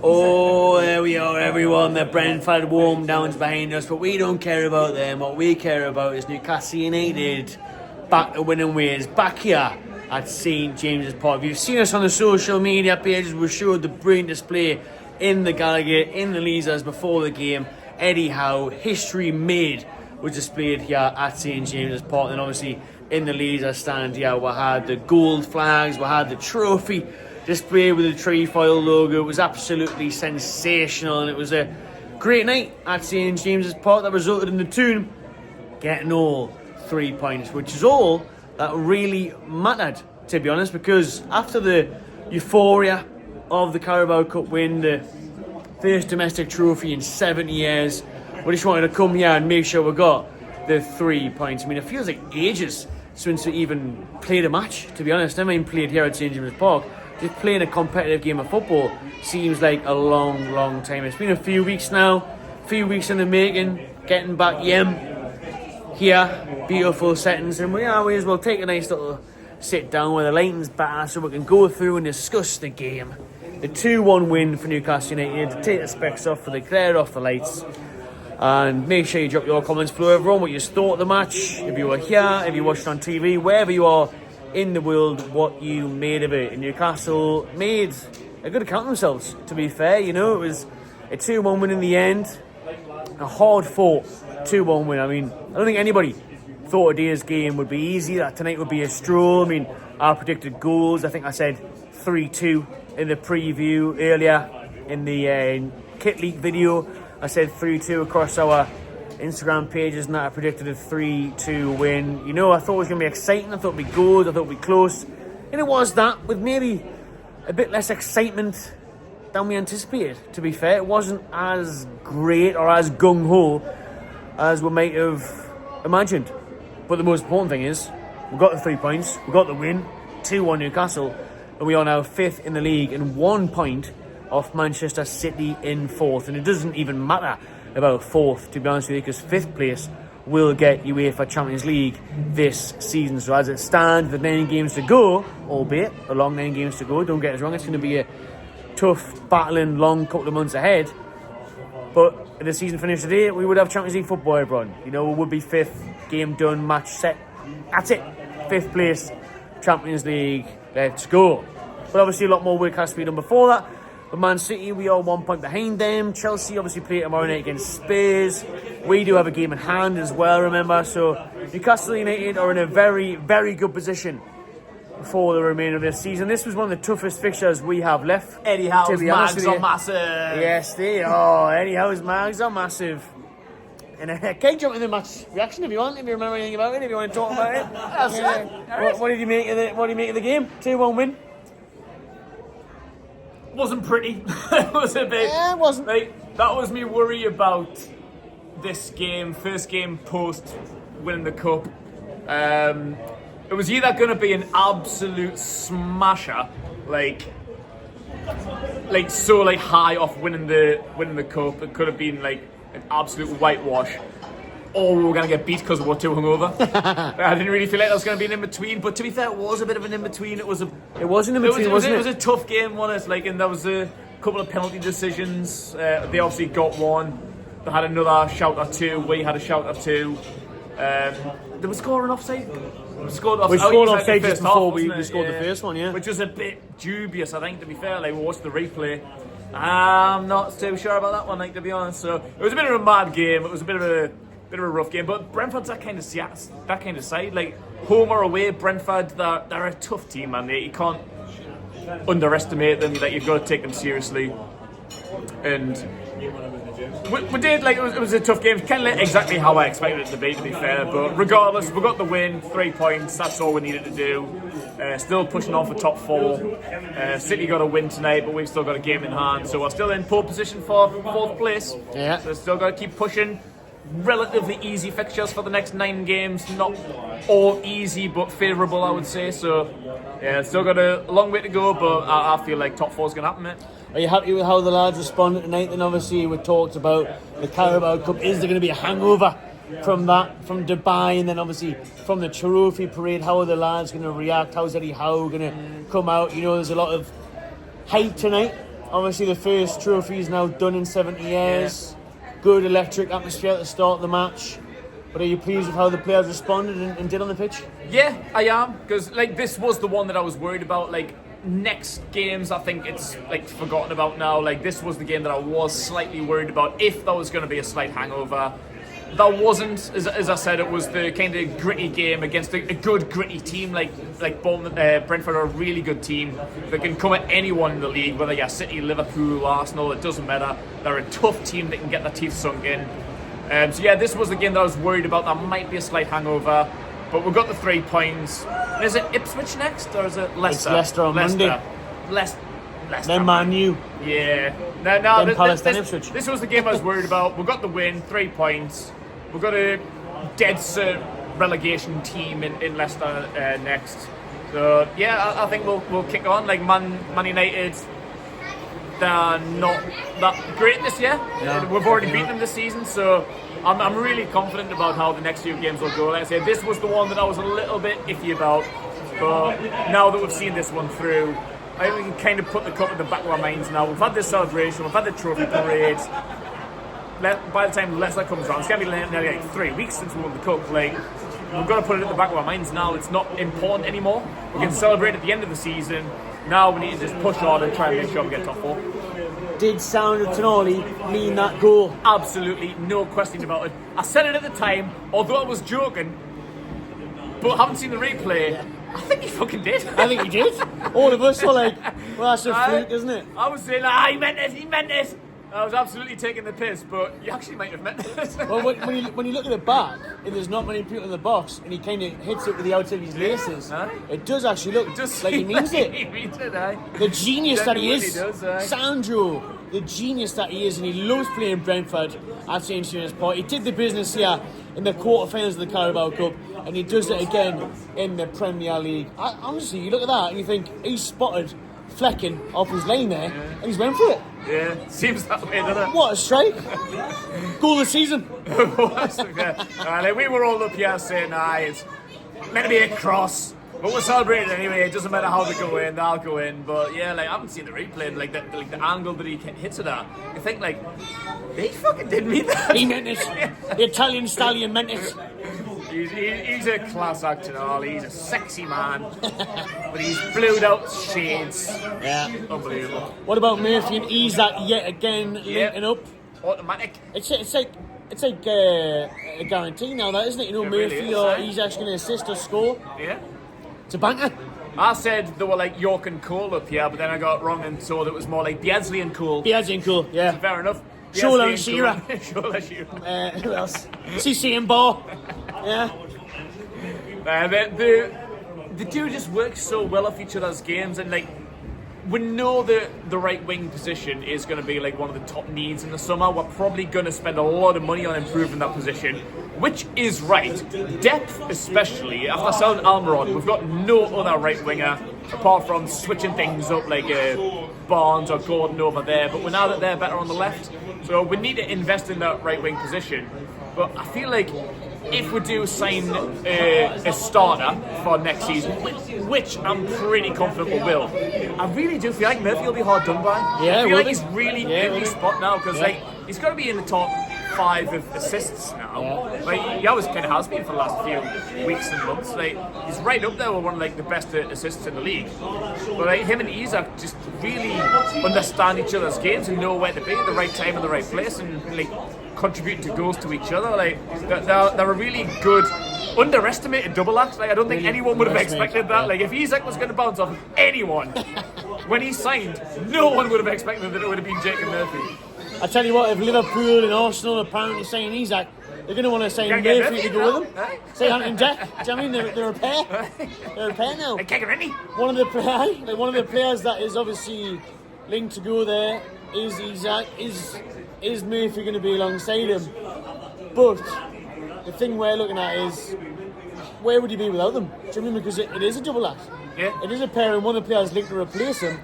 Oh, there we are, everyone. The Brentford warm down's behind us, but we don't care about them. What we care about is Newcastle United back to winning ways, back here at St James's Park. If you've seen us on the social media pages, we showed the brilliant display in the Gallagher, in the Leazers before the game. Eddie Howe, history made, was displayed here at St James's Park. And obviously in the Leazer stand here, we had the gold flags, we had the trophy displayed with the trefoil logo. It was absolutely sensational, and it was a great night at St James's Park that resulted in the Toon getting all 3 points, which is all that really mattered, to be honest, because after the euphoria of the Carabao Cup win, the first domestic trophy in 7 years, we just wanted to come here and make sure we got the 3 points. I mean, it feels like ages since we even played a match, to be honest. I mean, played here at St James's Park. Just playing a competitive game of football seems like a long, long time. It's been a few weeks now, a few weeks in the making, getting back here, beautiful settings, and we always will take a nice little sit down where the lighting's better so we can go through and discuss the game. The 2-1 win for Newcastle United, to take the specs off, for the glare off the lights, and make sure you drop your comments below, everyone, what you thought of the match, if you were here, if you watched on TV, wherever you are in the world, what you made of it. And Newcastle made a good account of themselves, to be fair. You know, it was a 2-1 win in the end, a hard fought 2-1 win. I mean, I don't think anybody thought today's game would be easy, that tonight would be a stroll. I mean, I predicted goals. I think I said 3-2 in the preview earlier in the kit leak video. I said 3-2 across our Instagram pages, and that I predicted a 3-2 win. You know, I thought it was going to be exciting, I thought it would be good, I thought it would be close, and it was that, with maybe a bit less excitement than we anticipated, to be fair. It wasn't as great or as gung-ho as we might have imagined, but the most important thing is we got the 3 points, we got the win, 2-1 Newcastle, and we are now 5th in the league and 1 point off Manchester City in 4th, and it doesn't even matter about 4th, to be honest with you, because 5th place will get UEFA Champions League this season. So as it stands, with 9 games to go, albeit a long 9 games to go, don't get us wrong, it's going to be a tough, battling, long couple of months ahead. But if the season finished today, we would have Champions League football, everyone. You know, we would be 5th, game done, match set. That's it. 5th place, Champions League, let's go. But obviously a lot more work has to be done before that. But Man City, we are 1 point behind them. Chelsea obviously play tomorrow night against Spurs. We do have a game in hand as well, remember. So Newcastle United are in a very, very good position for the remainder of this season. This was one of the toughest fixtures we have left. Eddie Howe's mags are massive. Yes, they are. Eddie Howe's mags are massive. And can you jump in the match reaction if you want, if you remember anything about it, if you want to talk about it. What did you make of the game? 2-1 win. Wasn't pretty. It was a bit. Yeah, it wasn't. Like, that was me worry about this game, first game post winning the cup. It was either going to be an absolute smasher, like so high off winning the cup. It could have been like an absolute whitewash, or we were going to get beat because we were too hungover. I didn't really feel like there was going to be an in-between, but to be fair, it was a bit of an in-between. It was an in-between, wasn't it? It was a tough game, wasn't it? Like, and there was a couple of penalty decisions. They obviously got one. They had another shout or two. We had a shout or two. They were scoring offside. We scored offside just before we scored the first one, yeah. Which was a bit dubious, I think, to be fair. Like, we watched the replay. I'm not too sure about that one, like, to be honest. So it was a bit of a mad game. It was a bit of a rough game, but Brentford's that kind of side. Like, home or away, Brentford, they're a tough team, man. You can't underestimate them. Like, you've got to take them seriously. And we did. Like, it was a tough game. Kind of exactly how I expected it to be fair. But regardless, we got the win, 3 points. That's all we needed to do. Still pushing on for top 4. City got a win tonight, but we've still got a game in hand, so we're still in pole position for 4th place. Yeah. So still got to keep pushing. Relatively easy fixtures for the next 9 games. Not all easy, but favourable, I would say. So, yeah, still got a long way to go, but I feel like top 4 is going to happen, mate. Are you happy with how the lads responded tonight? Then obviously we talked about the Carabao Cup. Is there going to be a hangover from that, from Dubai, and then obviously from the trophy parade? How are the lads going to react? How's Eddie Howe going to come out? You know, there's a lot of hype tonight Obviously, the first trophy is now done in 70 years. Good electric atmosphere at the start of the match. But are you pleased with how the players responded and did on the pitch? Yeah, I am, because like this was the one that I was worried about. Like next games, I think it's like forgotten about now. Like this was the game that I was slightly worried about if there was going to be a slight hangover. That wasn't, as I said, it was the kind of gritty game against a good gritty team like Brentford are a really good team that can come at anyone in the league, whether you're City, Liverpool, Arsenal, it doesn't matter. They're a tough team that can get their teeth sunk in. So yeah, this was the game that I was worried about. There might be a slight hangover, but we've got the 3 points. And is it Ipswich next, or is it Leicester? It's Leicester on Monday. Leicester. Then Man U. Yeah. No, Then Palace, then Ipswich. This was the game I was worried about. We've got the win, 3 points. We've got a dead cert relegation team in Leicester next. So yeah, I think we'll kick on. Like Man United, they're not that great this year. Yeah. We've already beaten them this season, so I'm really confident about how the next few games will go. Like I said, this was the one that I was a little bit iffy about, but now that we've seen this one through, I think we can kind of put the cup in the back of our minds now. We've had this celebration, we've had the trophy parade. By the time Leicester comes around, it's going to be nearly like 3 weeks since we won the cup. Like, we've got to put it at the back of our minds now. It's not important anymore. We can celebrate at the end of the season. Now we need to just push on and try and make sure we get top 4. Did sound of Tonali mean that goal? Absolutely, no question about it. I said it at the time, although I was joking, but haven't seen the replay. I think he fucking did. I think he did. All of us were like, well, that's a fluke, isn't it? I was saying, he meant it. I was absolutely taking the piss, but you actually might have meant it. Well, when you look at the back, and there's not many people in the box, and he kind of hits it with the outside of his laces, it does actually look like he means it. He means it, aye. The genius that he is, does, Sandro, the genius that he is, and he loves playing Brentford at St. Stephen's Park. He did the business here in the quarterfinals of the Carabao Cup, and he does it again in the Premier League. Honestly, you look at that and you think he's spotted flecking off his lane there, and he's went for it. Yeah, seems that way, doesn't it? What a strike! Goal of the season. Like, we were all up here saying, it's meant to be a cross, but we're celebrating anyway. It doesn't matter how they go in, they'll go in. But yeah, like I haven't seen the replay, and, like the angle that he hits it at. You think like, he fucking didn't mean that. He meant it. The Italian stallion meant it. He's a class actor and all. He's a sexy man, but he's blued out shades. Yeah, unbelievable. What about Murphy and Isaac yet again linking up? Automatic. It's like a guarantee now, that isn't it? You know, Murphy really is, or Isaac's going to assist or score. Yeah. It's a banker. I said they were like York and Cole up here, but then I got it wrong and told it was more like Beardsley and Cole. Beardsley and Cole, yeah. So fair enough. Shola and Shearer. Shola Shearer. Who else? CC and Bar. Yeah. The two just work so well off each other's games, and like we know that the right wing position is going to be like one of the top needs in the summer. We're probably going to spend a lot of money on improving that position, which is right. Depth, especially after selling Almiron, we've got no other right winger apart from switching things up like Barnes or Gordon over there. But now that they're better on the left, so we need to invest in that right wing position. But I feel like if we do sign a starter for next season, which I'm pretty confident we will, I really do feel like Murphy will be hard done by. Yeah, I feel like he's really in his spot now, because like he's got to be in the top 5 of assists now. Yeah. Like he always kind of has been for the last few weeks and months. Like he's right up there with one of like the best assists in the league. But like him and Isaac just really understand each other's games and know where to be at the right time in the right place, and like contributing to goals to each other. Like they're a really good underestimated double act. Like I don't think Really anyone would have expected that. yeah. Like if Isaac was going to bounce off anyone when he signed, no one would have expected that it would have been Jacob Murphy. I tell you what, if Liverpool and Arsenal are apparently saying Isaac, they're going to want to sign Murphy to go with them. Say Hunt and Jack. Do you know what I mean? They're a pair. They're a pair now. Like Kegareni. One of the players that is obviously linked to go there is Isaac. Is Murphy going to be alongside him? But the thing we're looking at is, where would he be without them? Do you know what I mean? Because it is a double act. Yeah. It is a pair, and one of the players linked to replace him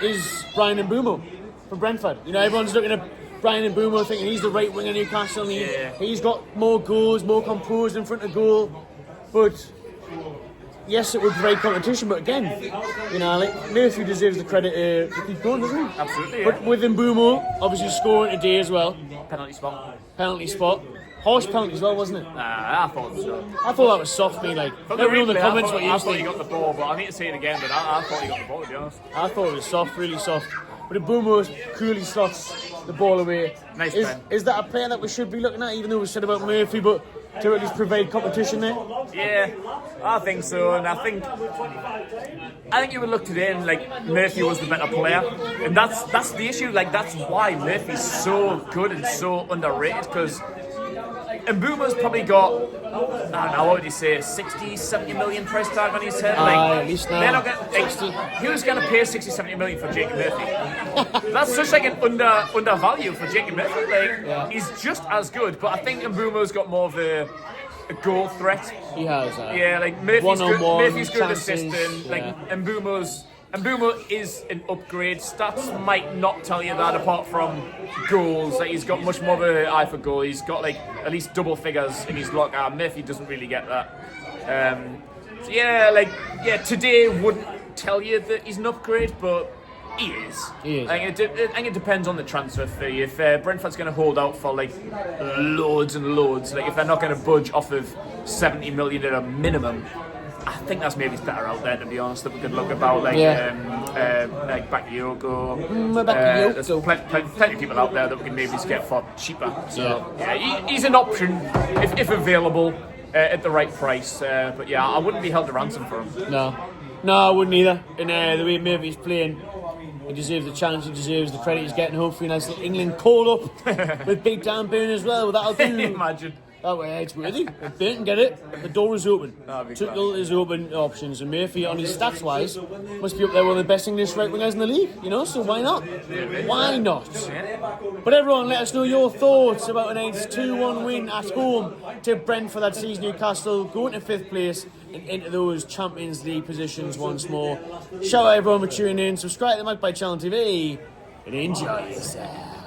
is Brian Mbeumo for Brentford. You know, everyone's looking at Brian Mbeumo thinking he's the right winger Newcastle, and he's got more goals, more composed in front of goal. But yes, it would break competition, but again, you know, like Murphy deserves the credit to keep going, doesn't he? Absolutely. But with Mbumo, obviously scoring today as well. Penalty spot. Penalty spot. Harsh penalty as well, wasn't it? I thought so. I thought that was soft, me. Like, let me know in the comments what you I thought he think. got the ball, but I need to see it again. But I thought he got the ball, to be honest. I thought it was soft, really soft. But Mbumo coolly slots the ball away. Nice is, pen. is that a player that we should be looking at, even though we said about Murphy, but to at least provide competition there? Yeah, I think so, and I think you would look today and like Murphy was the better player, and that's the issue. Like that's why Murphy's so good and so underrated, because Mbumo's probably got, I don't know, what would you say, 60, 70 million price tag on his head? At least now. They're not gonna, 60. Who's going to pay 60, 70 million for Jacob Murphy? That's such like an undervalue for Jacob Murphy. Like, he's just as good, but I think Mbumo's got more of a goal threat. He has. Yeah, like Murphy's good at chances, assisting. Like Mbumo is an upgrade. Stats might not tell you that apart from goals. Like he's got much more of an eye for goal. He's got like at least double figures in his lock. Murphy doesn't really get that. So today wouldn't tell you that he's an upgrade, but he is. He is. I think it depends on the transfer fee. If Brentford's going to hold out for like loads and loads, like if they're not going to budge off of 70 million at a minimum, I think that's maybe better out there, to be honest. That we could look about like Bakayoko. There's plenty of people out there that we can maybe just get for cheaper. So he's an option if available at the right price. But yeah, I wouldn't be held to ransom for him. No, I wouldn't either. And the way Murphy's playing, he deserves the challenge, he deserves the credit he's getting. Hopefully, nice little England call up with Big Dan Burn as well. That'll do. Imagine. That way, it's worthy. If Burton get it, the door is open. That'd be is open options, and Murphy, on his stats wise, must be up there one of the best English right wingers in the league. You know, so why not? Why not? But everyone, let us know your thoughts about a nice 2-1 win at home to Brentford that sees Newcastle going to 5th place and into those Champions League positions once more. Shout out everyone for tuning in. Subscribe to the Magpie Channel TV and enjoy yourself.